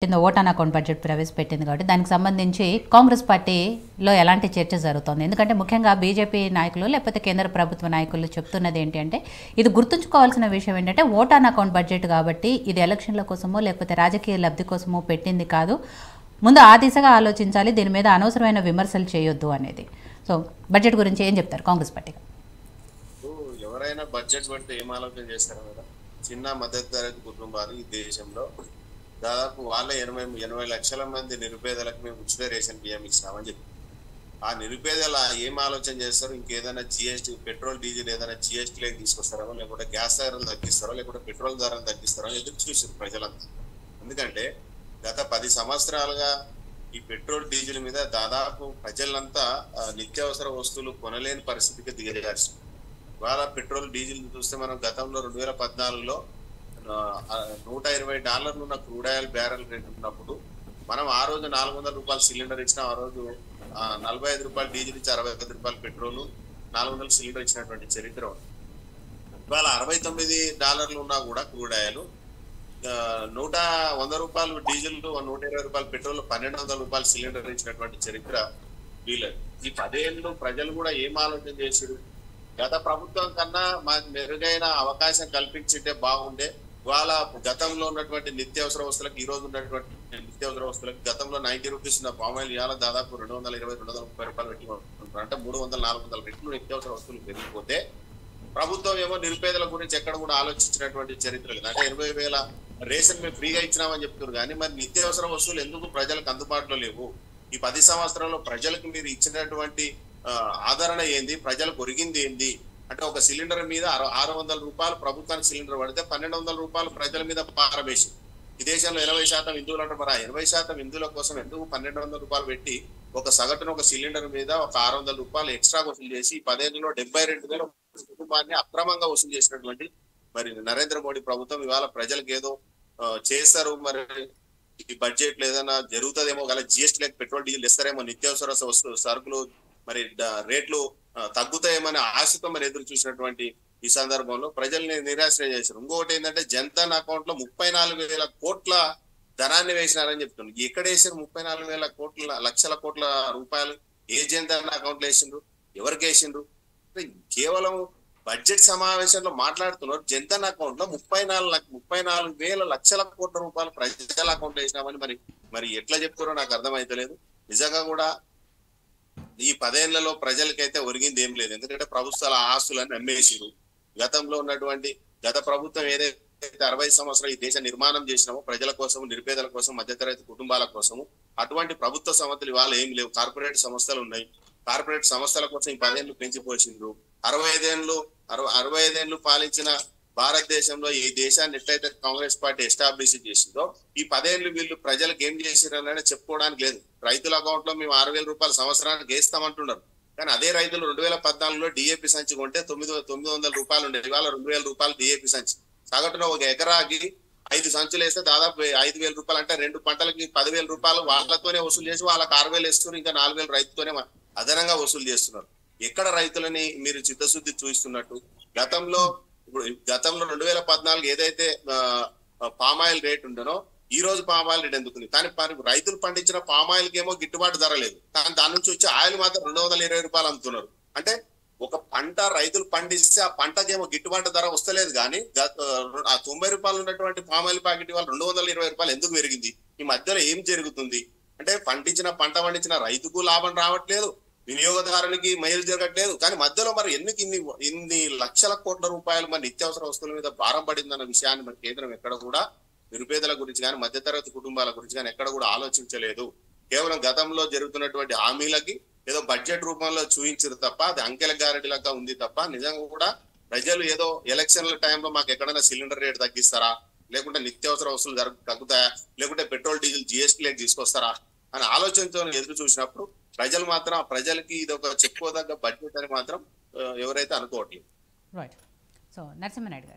Vote on account budget ప్రవేశపెట్టింది కాబట్టి దానికి సంబంధించి కాంగ్రెస్ పార్టీలో ఎలాంటి చర్చ జరుగుతోంది? ఎందుకంటే ముఖ్యంగా బీజేపీ నాయకులు లేకపోతే కేంద్ర ప్రభుత్వ నాయకులు చెప్తున్నది ఏంటి అంటే, ఇది గుర్తుంచుకోవాల్సిన విషయం ఏంటంటే, ఓట్ ఆన్ అకౌంట్ బడ్జెట్ కాబట్టి ఇది ఎలక్షన్ల కోసమో లేకపోతే రాజకీయ లబ్ధి కోసమో పెట్టింది కాదు, ముందు ఆ దిశగా ఆలోచించాలి, దీని మీద అనవసరమైన విమర్శలు చేయొద్దు అనేది. సో బడ్జెట్ గురించి ఏం చెప్తారు కాంగ్రెస్ పార్టీ? ఎవరైనా బడ్జెట్ పడితే ఏం ఆలోచన చేస్తారు కదా, చిన్న మద్దతు తరగతి కుటుంబాలు ఈ దేశంలో దాదాపు వాళ్ళ 80 లక్షల మంది నిరుపేదలకు మేము ఉచిత రేషన్ బియ్యం ఇచ్చినామని చెప్పి, ఆ నిరుపేదలు ఏం ఆలోచన చేస్తారు? ఇంకేదైనా జిఎస్టీ, పెట్రోల్ డీజిల్ ఏదైనా జిఎస్టీలోకి తీసుకొస్తారో, లేకుంటే గ్యాస్ ధరలు తగ్గిస్తారో, లేకుంటే పెట్రోల్ ధరలు తగ్గిస్తారో ఎదురు చూసారు ప్రజలంతా. ఎందుకంటే గత 10 సంవత్సరాలుగా ఈ పెట్రోల్ డీజిల్ మీద దాదాపు ప్రజలంతా నిత్యావసర వస్తువులు కొనలేని పరిస్థితికి దిగజారు. ఇవాళ పెట్రోల్ డీజిల్ చూస్తే మనం గతంలో 2014లో $120 ఉన్న క్రూడ్ ఆయిల్ బ్యారెల్ రేట్ ఉన్నప్పుడు మనం ఆ రోజు $400 సిలిండర్ ఇచ్చిన, ఆ రోజు $45 డీజిల్ ఇచ్చి $65 పెట్రోల్, 400 సిలిండర్ ఇచ్చినటువంటి చరిత్ర ఉంది. ఇవాళ $69 ఉన్నా కూడా crude oil, $100 diesel, $120 petrol, $1200 cylinder ఇచ్చినటువంటి చరిత్ర వీళ్ళది. ఈ 10 ఏళ్ళు ప్రజలు కూడా ఏం ఆలోచన చేశారు? గత ప్రభుత్వం కన్నా మాకు మెరుగైన అవకాశం కల్పించింటే బాగుండే. వాళ్ళ గతంలో ఉన్నటువంటి నిత్యావసర వస్తువులకు, ఈ రోజు ఉన్నటువంటి నిత్యావసర వస్తువులకు గతంలో 90 రూపీస్ ఉన్న పామాయిల్ ఇవాళ దాదాపు $220-230 పెట్టి అంటే 300-400 రెట్లు నిత్యావసర వస్తువులు పెరిగిపోతే, ప్రభుత్వం ఏమో నిరుపేదల గురించి ఎక్కడ కూడా ఆలోచించినటువంటి చరిత్ర లేదు. అంటే 80,000 రేషన్ మేము ఫ్రీగా ఇచ్చినామని చెప్తున్నారు, కానీ మరి నిత్యావసర వస్తువులు ఎందుకు ప్రజలకు అందుబాటులో లేవు? ఈ 10 సంవత్సరాల్లో ప్రజలకు మీరు ఇచ్చినటువంటి ఆదరణ ఏంది? ప్రజలకు ఒరిగింది ఏంది? అంటే ఒక సిలిండర్ మీద $600 ప్రభుత్వానికి సిలిండర్ పడితే $1,200 ప్రజల మీద పారవేసి, ఈ దేశంలో 80% హిందువులు అంటే మరి ఆ 80% హిందువుల కోసం ఎందుకు $1,200 పెట్టి ఒక సగటున ఒక సిలిండర్ మీద ఒక $600 ఎక్స్ట్రా వసూలు చేసి 10 ఏళ్ళలో 72,000 కుటుంబాన్ని అక్రమంగా వసూలు చేసినటువంటి మరి నరేంద్ర మోడీ ప్రభుత్వం ఇవాళ ప్రజలకు ఏదో చేస్తారు, మరి ఈ బడ్జెట్ ఏదైనా జరుగుతుందేమో, గల జిఎస్టీ లేక పెట్రోల్ డీజిల్ ఇస్తారేమో, నిత్యావసర సరుకులు మరి రేట్లు తగ్గుతాయేమని ఆశతో మరి ఎదురు చూసినటువంటి ఈ సందర్భంలో ప్రజల్ని నిరాశ చేశారు. ఇంకొకటి ఏంటంటే, జన్ధన్ అకౌంట్ లో 34,000 కోట్ల ధనాన్ని వేసినారని చెప్తున్నారు. ఎక్కడ వేసారు 34,000 లక్షల కోట్ల రూపాయలు? ఏ జన్ధన్ అకౌంట్ లో వేసిండ్రు? ఎవరికి వేసిండ్రు? కేవలం బడ్జెట్ సమావేశంలో మాట్లాడుతున్నారు, జన్ధన్ అకౌంట్ లో 34,000 లక్షల కోట్ల రూపాయలు ప్రజల అకౌంట్ వేసినామని మరి ఎట్లా చెప్తారో నాకు అర్థమైతలేదు. నిజంగా కూడా ఈ 10 ఏళ్లలో ప్రజలకైతే ఒరిగింది ఏం లేదు. ఎందుకంటే ప్రభుత్వాల ఆస్తులను అమ్మేసిరు. గతంలో ఉన్నటువంటి గత ప్రభుత్వం ఏదైతే 60 సంవత్సరాలు ఈ దేశ నిర్మాణం చేసినామో ప్రజల కోసం, నిరుపేదల కోసం, మధ్యతరగతి కుటుంబాల కోసము, అటువంటి ప్రభుత్వ సంస్థలు ఇవాళ ఏం లేవు. కార్పొరేట్ సంస్థలు ఉన్నాయి. కార్పొరేట్ సంస్థల కోసం ఈ 10 ఏళ్ళు పెంచిపోసిండ్రు. 65 ఏళ్ళు పాలించిన భారతదేశంలో ఈ దేశాన్ని ఎట్లయితే కాంగ్రెస్ పార్టీ ఎస్టాబ్లిష్ చేసిందో, ఈ 10 ఏళ్ళు వీళ్ళు ప్రజలకు ఏం చేసిరని చెప్పుకోవడానికి లేదు. రైతుల అకౌంట్ లో మేము $6,000 సంవత్సరానికి వేస్తామంటున్నారు, కానీ అదే రైతులు 2014లో డిఏపి సంచి కొంటే $900 ఉండేది. ఇవాళ $2,000 డిఏపి సంచి. సగటున ఒక ఎకరాకి 5 సంచులు వేస్తే దాదాపు $5,000, అంటే 2 పంటలకి $10,000 వాళ్ళతోనే వసూలు చేసి వాళ్ళకి 6,000 ఇస్తున్నారు. ఇంకా 4,000 రైతుతోనే అదనంగా వసూలు చేస్తున్నారు. ఎక్కడ రైతులని మీరు చిత్తశుద్ధి చూపిస్తున్నట్టు? గతంలో 2014 ఏదైతే పామాయిల్ రేట్ ఉండనో, ఈ రోజు పామాయిల్ రేట్ ఎందుకు? కానీ రైతులు పండించిన పామాయిల్ కేమో గిట్టుబాటు ధర లేదు, కానీ దాని నుంచి వచ్చే ఆయిల్ మాత్రం $220 అమ్ముతున్నారు. అంటే ఒక పంట రైతులు పండిస్తే ఆ పంటకేమో గిట్టుబాటు ధర వస్తలేదు, కానీ ఆ $90 ఉన్నటువంటి పామాయిల్ ప్యాకెట్ ఇవాళ $220 ఎందుకు పెరిగింది? ఈ మధ్యలో ఏం జరుగుతుంది? అంటే పంట పండించిన రైతుకు లాభం రావట్లేదు, వినియోగదారునికి మేలు జరగట్లేదు, కానీ మధ్యలో మరి ఇన్ని లక్షల కోట్ల రూపాయలు మరి నిత్యావసర వస్తువుల మీద భారం పడిందన్న విషయాన్ని మరి కేంద్రం ఎక్కడ కూడా నిరుపేదల గురించి కానీ, మధ్యతరగతి కుటుంబాల గురించి కానీ ఎక్కడ కూడా ఆలోచించలేదు. కేవలం గతంలో జరుగుతున్నటువంటి హామీలకి ఏదో బడ్జెట్ రూపంలో చూపించారు తప్ప, అది అంకెల గ్యారెంటీలాగా ఉంది తప్ప, నిజంగా కూడా ప్రజలు ఏదో ఎలక్షన్ల టైంలో మాకు ఎక్కడైనా సిలిండర్ రేట్ తగ్గిస్తారా, లేకుంటే నిత్యావసర వస్తువులు తగ్గుతాయా, లేకుంటే పెట్రోల్ డీజిల్ జిఎస్టీ లేక తీసుకొస్తారా అని ఆలోచనతో ఎదురు చూసినప్పుడు ప్రజలు మాత్రం ప్రజలకి ఇది ఒక చెప్పుకోదగ్గ బడ్జెట్ అని మాత్రం ఎవరైతే అనుకోవట్లేదు. రైట్. సో నరసింహనాయుడు గారు.